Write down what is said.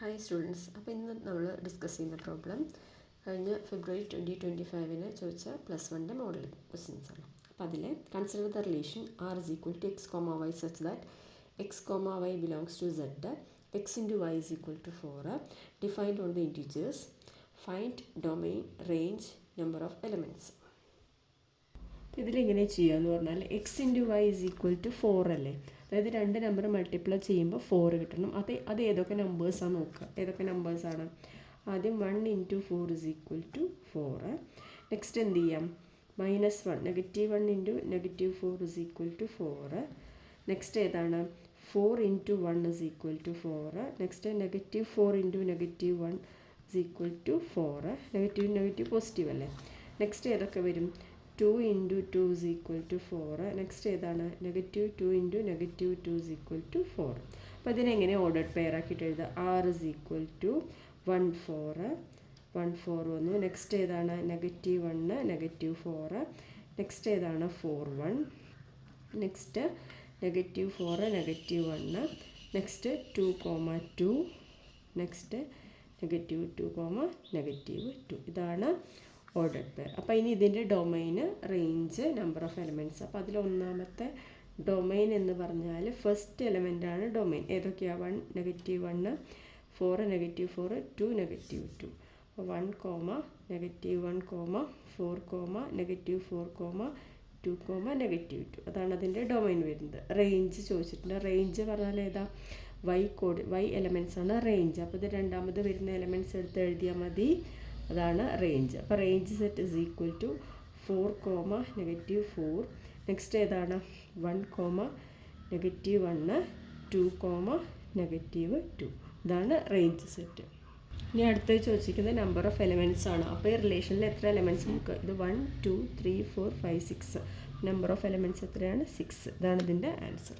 Hi students, അപ്പോൾ ഇന്ന് നമ്മൾ ഡിസ്കസ് ചെയ്യുന്ന പ്രോബ്ലം കഴിഞ്ഞ ഫെബ്രുവരി 2025 ചോദിച്ച +1 മോഡൽ ക്വസ്റ്റ്യൻസ് ആണ്. അപ്പോൾ അതിൽ consider the relation r is equal to x, y such that x, y belongs to z, x into y is equal to 4, defined on the integers, find domain, range, number of elements. ഇതിലെങ്ങനെ ചെയ്യാമെന്ന് പറഞ്ഞാൽ X into Y is equal to 4 അല്ലേ, അതായത് രണ്ട് number multiply ചെയ്യുമ്പോൾ 4 കിട്ടണം. അത് ഏതൊക്കെ നമ്പേഴ്സാണ് നോക്കുക. ഏതൊക്കെ നമ്പേഴ്സാണ്? ആദ്യം 1 into 4 is equal to 4. Next എന്ത് ചെയ്യാം? -1 -1 into -4 is equal to 4. Next ഏതാണ്? 4 into 1 is equal to 4. Next -4 into -1 is equal to 4. Negative positive അല്ലേ. നെക്സ്റ്റ് ഏതൊക്കെ വരും? 2 into 2 is equal to 4. Next ഏതാണ്? -2 ഇൻറ്റു -2 ഇസ് ഈക്വൽ ടു 4. അപ്പോൾ ഇതിനെങ്ങനെ ordered pair ആക്കിയിട്ട് എഴുതുക? r ഇസ് ഈക്വൽ ടു 1 4 വന്നു. Next ഏതാണ്? -1 -4. നെക്സ്റ്റ് ഏതാണ്? 4 1. നെക്സ്റ്റ് -4 -1. നെക്സ്റ്റ് 2 2. നെക്സ്റ്റ് -2 -2. ഇതാണ് ഓർഡർഡ് പെയർ. അപ്പോൾ ഇനി ഇതിൻ്റെ domain, range, number of elements. അപ്പോൾ അതിൽ ഒന്നാമത്തെ ഡൊമൈൻ എന്ന് പറഞ്ഞാൽ ഫസ്റ്റ് എലമെൻ്റാണ് ഡൊമൈൻ. ഏതൊക്കെയാണ്? 1 -1 4 -4 2 -2. അപ്പോൾ 1 -1 4 -4 2 -2. അതാണ് അതിൻ്റെ ഡൊമൈൻ വരുന്നത്. റേഞ്ച് ചോദിച്ചിട്ടുണ്ട്. റേഞ്ച് പറഞ്ഞാൽ ഏതാ? y എലമെൻറ്റ്സ് ആണ് റേഞ്ച്. അപ്പോൾ ഇത് രണ്ടാമത് വരുന്ന എലമെൻറ്റ്സ് എടുത്ത് എഴുതിയാൽ മതി. അതാണ് റേഞ്ച്. അപ്പോൾ range set is equal to 4 -4. Next ഏതാണ്? 1 -1 2 -2. ഇതാണ് റേഞ്ച് സെറ്റ്. ഇനി അടുത്തത് ചോദിച്ചിരിക്കുന്നത് നമ്പർ ഓഫ് എലമെൻറ്റ്സ് ആണ്. അപ്പോൾ ഈ റിലേഷനിൽ എത്ര എലമെൻറ്റ്സ് നമുക്ക്? ഇത് 1 2 3 4 5 6. നമ്പർ ഓഫ് എലമെൻറ്റ്സ് എത്രയാണ്? 6. ഇതാണ് ഇതിൻ്റെ ആൻസർ.